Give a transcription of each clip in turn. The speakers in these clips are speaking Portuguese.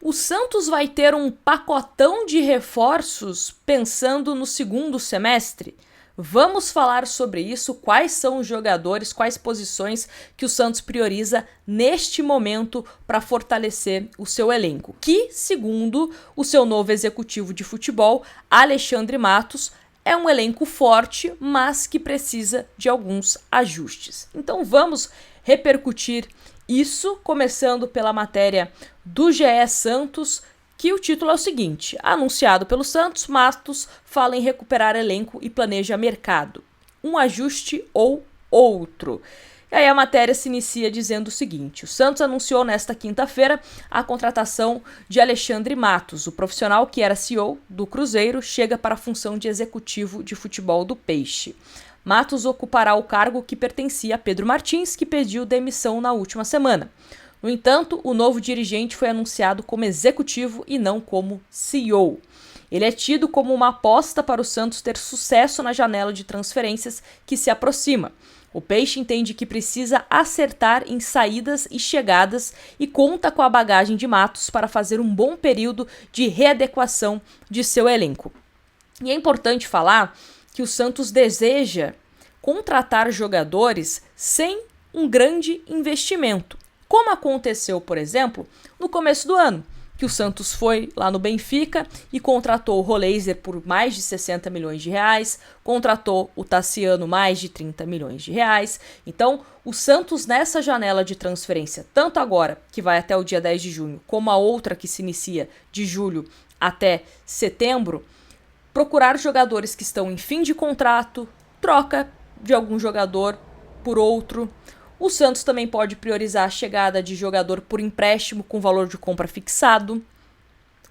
O Santos vai ter um pacotão de reforços pensando no segundo semestre? Vamos falar sobre isso, quais são os jogadores, quais posições que o Santos prioriza neste momento para fortalecer o seu elenco, que, segundo o seu novo executivo de futebol, Alexandre Matos, é um elenco forte, mas que precisa de alguns ajustes. Então vamos repercutir isso, começando pela matéria do GE Santos, que o título é o seguinte: anunciado pelo Santos, Matos fala em recuperar elenco e planeja mercado. Um ajuste ou outro. E aí a matéria se inicia dizendo o seguinte: o Santos anunciou nesta quinta-feira a contratação de Alexandre Matos. O profissional que era CEO do Cruzeiro chega para a função de executivo de futebol do Peixe. Matos ocupará o cargo que pertencia a Pedro Martins, que pediu demissão na última semana. No entanto, o novo dirigente foi anunciado como executivo e não como CEO. Ele é tido como uma aposta para o Santos ter sucesso na janela de transferências que se aproxima. O Peixe entende que precisa acertar em saídas e chegadas e conta com a bagagem de Matos para fazer um bom período de readequação de seu elenco. E é importante falar que o Santos deseja contratar jogadores sem um grande investimento, como aconteceu, por exemplo, no começo do ano, que o Santos foi lá no Benfica e contratou o Roleiser por mais de 60 milhões de reais, contratou o Tassiano mais de 30 milhões de reais. Então, o Santos nessa janela de transferência, tanto agora, que vai até o dia 10 de junho, como a outra que se inicia de julho até setembro, procurar jogadores que estão em fim de contrato, troca de algum jogador por outro. O Santos também pode priorizar a chegada de jogador por empréstimo com valor de compra fixado,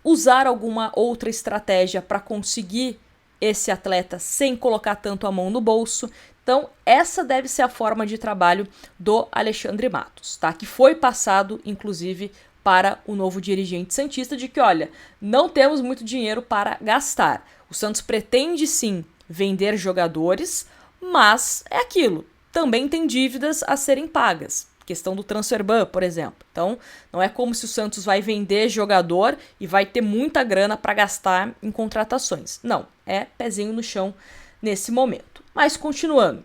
usar alguma outra estratégia para conseguir esse atleta sem colocar tanto a mão no bolso. Então, essa deve ser a forma de trabalho do Alexandre Matos, tá? Que foi passado, inclusive, para o novo dirigente santista de que, olha, não temos muito dinheiro para gastar. O Santos pretende, sim, vender jogadores, mas é aquilo. Também tem dívidas a serem pagas. Questão do transfer ban, por exemplo. Então, não é como se o Santos vai vender jogador e vai ter muita grana para gastar em contratações. Não, é pezinho no chão nesse momento. Mas, continuando.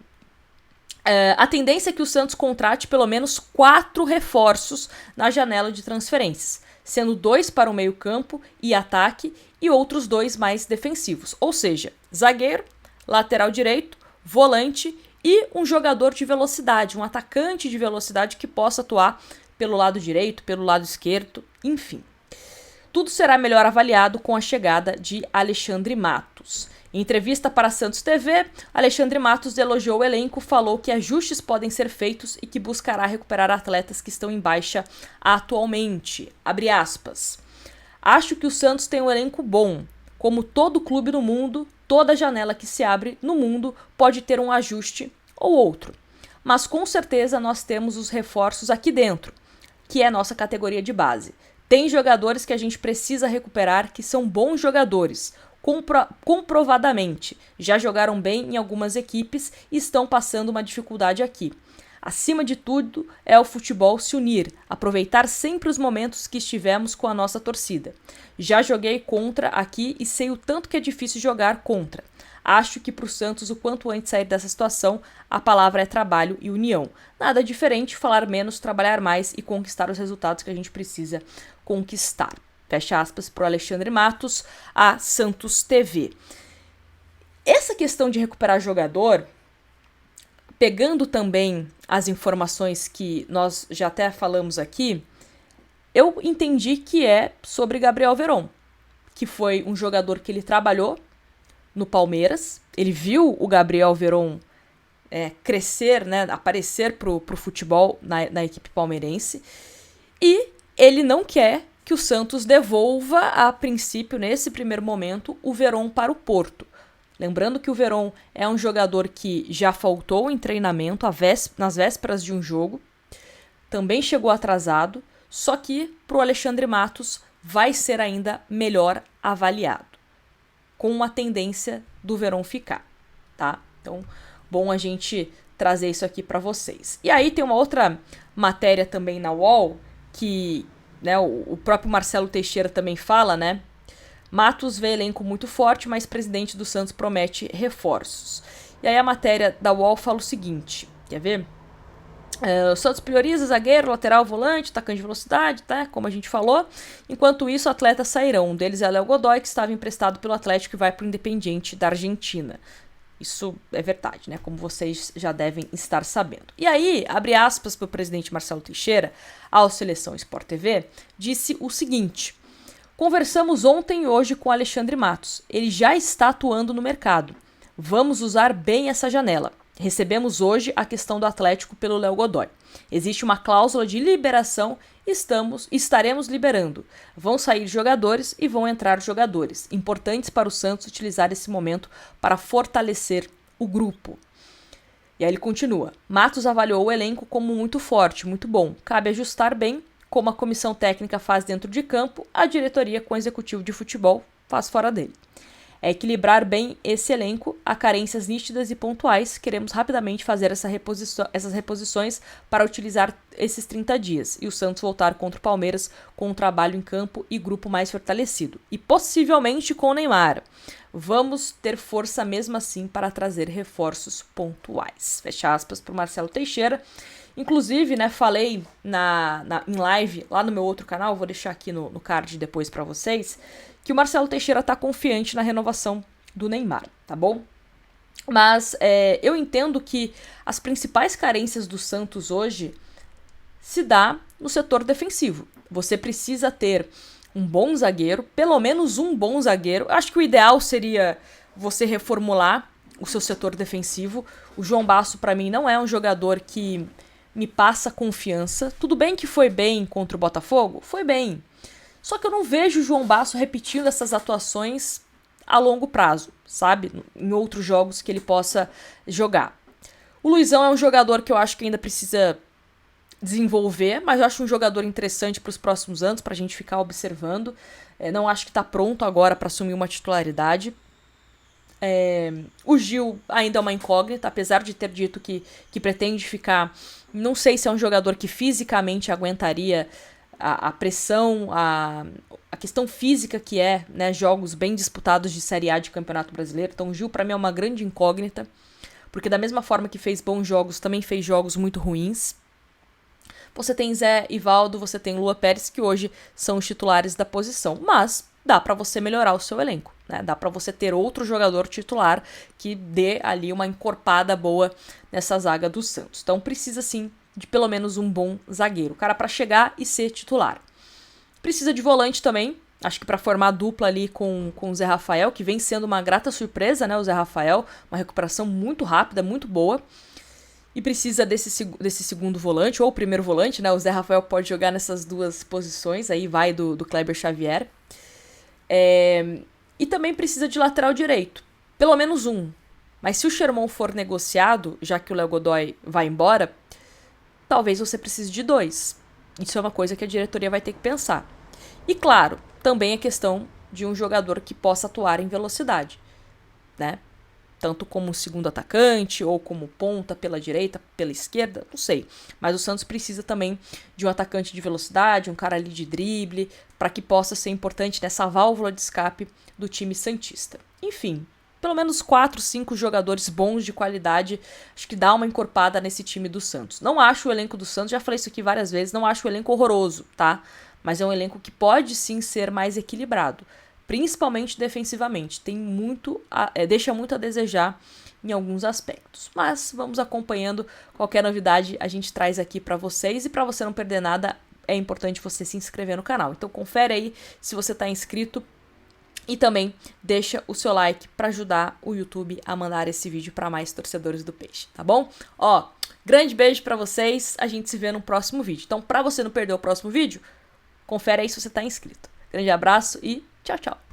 A tendência é que o Santos contrate pelo menos 4 reforços na janela de transferências, sendo 2 para o meio-campo e ataque e outros 2 mais defensivos. Ou seja, zagueiro, lateral direito, volante e um jogador de velocidade, um atacante de velocidade que possa atuar pelo lado direito, pelo lado esquerdo, enfim. Tudo será melhor avaliado com a chegada de Alexandre Matos. Em entrevista para a Santos TV, Alexandre Matos elogiou o elenco, falou que ajustes podem ser feitos e que buscará recuperar atletas que estão em baixa atualmente. Abre aspas. Acho que o Santos tem um elenco bom. Como todo clube no mundo, toda janela que se abre no mundo pode ter um ajuste ou outro. Mas com certeza nós temos os reforços aqui dentro, que é a nossa categoria de base. Tem jogadores que a gente precisa recuperar que são bons jogadores, comprovadamente. Já jogaram bem em algumas equipes e estão passando uma dificuldade aqui. Acima de tudo, é o futebol se unir, aproveitar sempre os momentos que estivemos com a nossa torcida. Já joguei contra aqui e sei o tanto que é difícil jogar contra. Acho que para o Santos, o quanto antes sair dessa situação, a palavra é trabalho e união. Nada diferente, falar menos, trabalhar mais e conquistar os resultados que a gente precisa conquistar. Fecha aspas para o Alexandre Matos, a Santos TV. Essa questão de recuperar jogador, pegando também as informações que nós já até falamos aqui, eu entendi que é sobre Gabriel Veron, que foi um jogador que ele trabalhou no Palmeiras. Ele viu o Gabriel Veron crescer, né, aparecer pro futebol na equipe palmeirense, e ele não quer que o Santos devolva, a princípio, nesse primeiro momento, o Veron para o Porto. Lembrando que o Veron é um jogador que já faltou em treinamento nas vésperas de um jogo, também chegou atrasado, só que para o Alexandre Matos vai ser ainda melhor avaliado, com uma tendência do Veron ficar, tá? Então, bom a gente trazer isso aqui para vocês. E aí tem uma outra matéria também na UOL que né, o próprio Marcelo Teixeira também fala, né? Matos vê elenco muito forte, mas presidente do Santos promete reforços. E aí a matéria da UOL fala o seguinte, quer ver? O Santos prioriza zagueiro, lateral, volante, atacante de velocidade, tá? Como a gente falou. Enquanto isso, atletas sairão. Um deles é Léo Godoy, que estava emprestado pelo Atlético e vai para o Independiente da Argentina. Isso é verdade, né? Como vocês já devem estar sabendo. E aí, abre aspas para o presidente Marcelo Teixeira, ao Seleção Sport TV, disse o seguinte: conversamos ontem e hoje com Alexandre Matos. Ele já está atuando no mercado. Vamos usar bem essa janela. Recebemos hoje a questão do Atlético pelo Léo Godoy. Existe uma cláusula de liberação, estaremos liberando. Vão sair jogadores e vão entrar jogadores, importantes para o Santos utilizar esse momento para fortalecer o grupo. E aí ele continua. Matos avaliou o elenco como muito forte, muito bom. Cabe ajustar bem, como a comissão técnica faz dentro de campo, a diretoria com o executivo de futebol faz fora dele. É equilibrar bem esse elenco, há carências nítidas e pontuais, queremos rapidamente fazer essas reposições para utilizar esses 30 dias e o Santos voltar contra o Palmeiras com um trabalho em campo e grupo mais fortalecido. E possivelmente com o Neymar. Vamos ter força mesmo assim para trazer reforços pontuais. Fecha aspas para o Marcelo Teixeira. Inclusive, né, falei em live lá no meu outro canal, vou deixar aqui no card depois para vocês, que o Marcelo Teixeira tá confiante na renovação do Neymar, tá bom? Mas eu entendo que as principais carências do Santos hoje se dá no setor defensivo. Você precisa ter um bom zagueiro, pelo menos um bom zagueiro. Acho que o ideal seria você reformular o seu setor defensivo. O João Basso, para mim, não é um jogador que me passa confiança. Tudo bem que foi bem contra o Botafogo? Foi bem. Só que eu não vejo o João Basso repetindo essas atuações a longo prazo, sabe? Em outros jogos que ele possa jogar. O Luizão é um jogador que eu acho que ainda precisa desenvolver, mas eu acho um jogador interessante para os próximos anos, para a gente ficar observando. Não acho que está pronto agora para assumir uma titularidade. O Gil ainda é uma incógnita, apesar de ter dito que pretende ficar. Não sei se é um jogador que fisicamente aguentaria a pressão, a questão física que né, jogos bem disputados de Série A de Campeonato Brasileiro. Então o Gil para mim é uma grande incógnita, porque da mesma forma que fez bons jogos, também fez jogos muito ruins. Você tem Zé Ivaldo, você tem Lua Pérez, que hoje são os titulares da posição, mas dá para você melhorar o seu elenco, né? Dá para você ter outro jogador titular que dê ali uma encorpada boa nessa zaga do Santos. Então precisa sim de pelo menos um bom zagueiro, cara para chegar e ser titular. Precisa de volante também, acho que para formar dupla ali com o Zé Rafael, que vem sendo uma grata surpresa, né, o Zé Rafael, uma recuperação muito rápida, muito boa. E precisa desse segundo volante, ou primeiro volante, né, o Zé Rafael pode jogar nessas duas posições, aí vai do Kleber Xavier. E também precisa de lateral direito, pelo menos um. Mas se o Sherman for negociado, já que o Léo Godoy vai embora, talvez você precise de 2. Isso é uma coisa que a diretoria vai ter que pensar. E claro, também a questão de um jogador que possa atuar em velocidade, né? Tanto como segundo atacante, ou como ponta pela direita, pela esquerda, não sei. Mas o Santos precisa também de um atacante de velocidade, um cara ali de drible, para que possa ser importante nessa válvula de escape do time santista. Enfim, pelo menos 4, 5 jogadores bons de qualidade, acho que dá uma encorpada nesse time do Santos. Não acho o elenco do Santos, já falei isso aqui várias vezes, não acho o elenco horroroso, tá? Mas é um elenco que pode sim ser mais equilibrado, principalmente defensivamente. Deixa muito a desejar em alguns aspectos. Mas vamos acompanhando, qualquer novidade a gente traz aqui para vocês, e para você não perder nada, é importante você se inscrever no canal. Então confere aí se você está inscrito. E também deixa o seu like para ajudar o YouTube a mandar esse vídeo para mais torcedores do Peixe, tá bom? Ó, grande beijo para vocês, a gente se vê no próximo vídeo. Então, para você não perder o próximo vídeo, confere aí se você tá inscrito. Grande abraço e tchau, tchau!